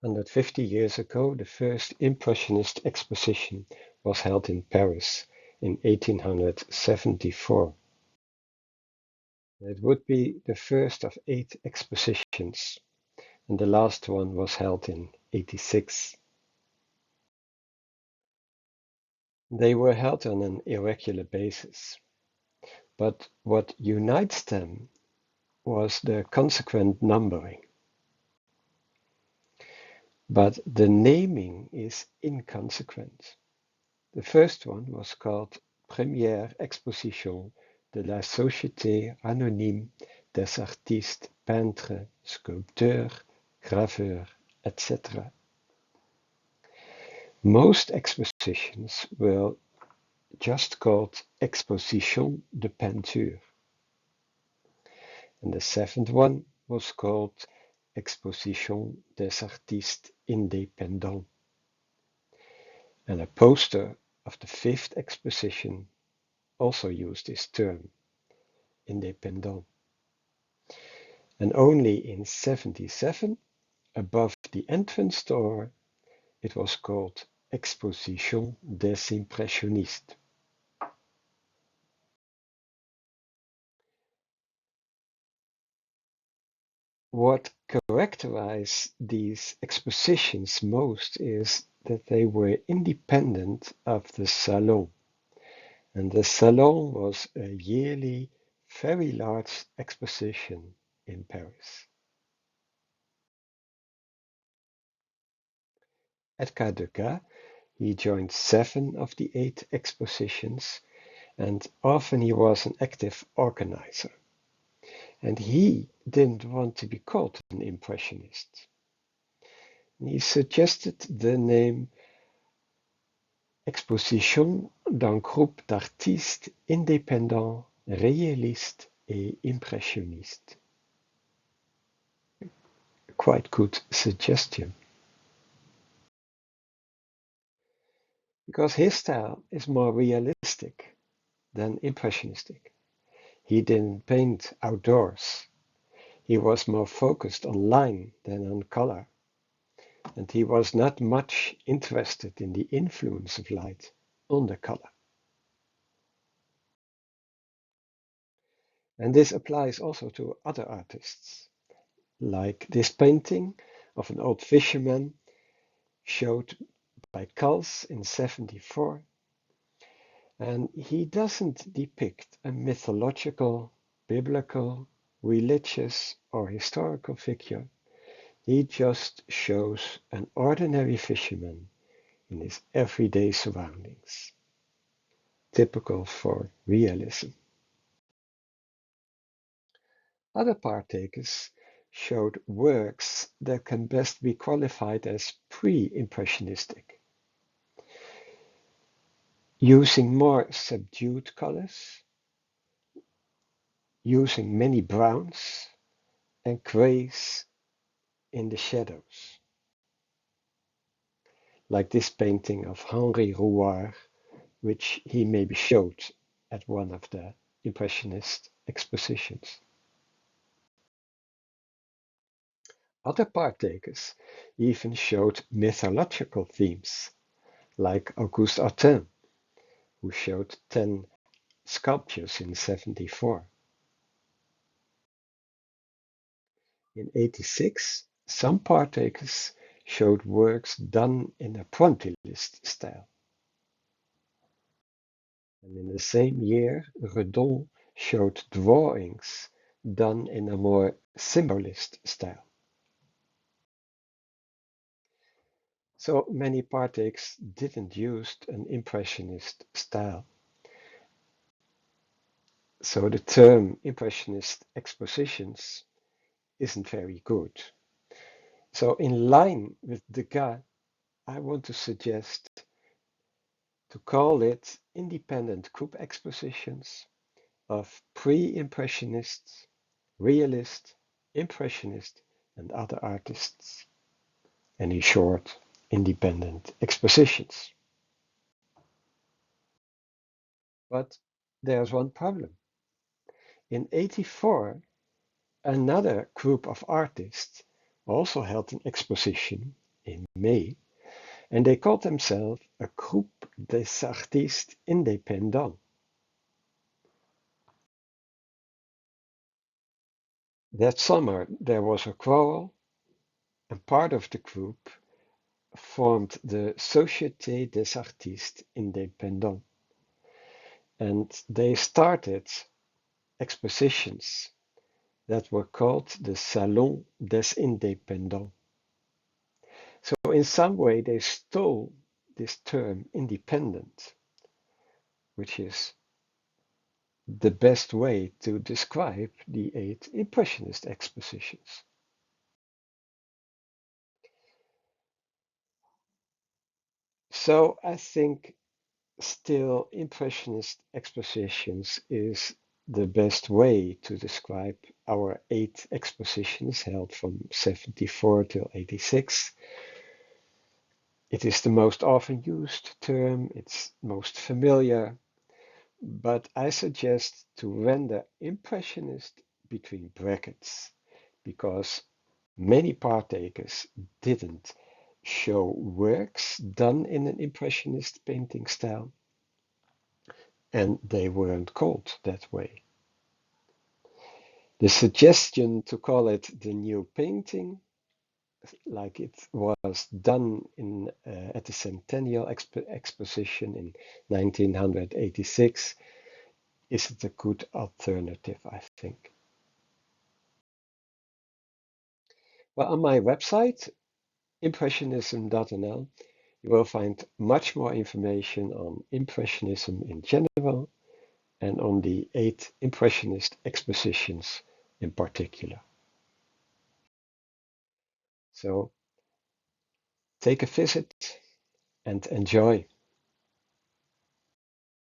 150 years ago, the first Impressionist exposition was held in Paris in 1874. It would be the first of 8 expositions, and the last one was held in 86. They were held on an irregular basis, but what unites them was the consequent numbering. But the naming is inconsequent. The first one was called Première Exposition de la Société Anonyme des Artistes, Peintres, Sculpteurs, Graveurs, etc. Most expositions were just called Exposition de Peinture. And the seventh one was called Exposition des Artistes Indépendants. And a poster of the fifth exposition also used this term, indépendant. And only in 77, above the entrance door, it was called Exposition des Impressionistes. What characterized these expositions most is that they were independent of the Salon. And the Salon was a yearly, very large exposition in Paris. At Degas, he joined 7 of the 8 expositions, and often he was an active organizer. And he didn't want to be called an impressionist. He suggested the name Exposition d'un groupe d'artistes indépendants, réalistes et impressionnistes. Quite good suggestion. Because his style is more realistic than impressionistic. He didn't paint outdoors. He was more focused on line than on color. And he was not much interested in the influence of light on the color. And this applies also to other artists, like this painting of an old fisherman showed by Kals in 74. And he doesn't depict a mythological, biblical, religious, or historical figure. He just shows an ordinary fisherman in his everyday surroundings, typical for realism. Other partakers showed works that can best be qualified as pre-impressionistic, using more subdued colors, using many browns and grays in the shadows, like this painting of Henri Rouard, which he maybe showed at one of the Impressionist expositions. Other partakers even showed mythological themes, like Auguste Artin, who showed 10 sculptures in 74. In 86, some partakers showed works done in a pointillist style. And in the same year, Redon showed drawings done in a more symbolist style. So many partakers didn't use an impressionist style. So the term impressionist expositions isn't very good. So in line with Degas, I want to suggest to call it independent group expositions of pre-impressionists, realist, impressionist, and other artists. And in short, independent expositions. But there's one problem. In 84, another group of artists also held an exposition in May, and they called themselves a Groupe des Artistes Indépendants. That summer there was a quarrel, and part of the group formed the Société des Artistes Indépendants, and they started expositions that were called the Salon des Indépendants. So in some way they stole this term independent, which is the best way to describe the 8 Impressionist expositions. So I think still Impressionist expositions is the best way to describe our 8 expositions held from 74 till 86. It is the most often used term, it's most familiar, but I suggest to render Impressionist between brackets because many partakers didn't show works done in an Impressionist painting style, and they weren't called that way. The suggestion to call it the new painting, like it was done at the Centennial Exposition in 1986, isn't a good alternative, I think. Well, on my website, impressionism.nl, you will find much more information on Impressionism in general and on the 8 Impressionist expositions in particular. So take a visit and enjoy.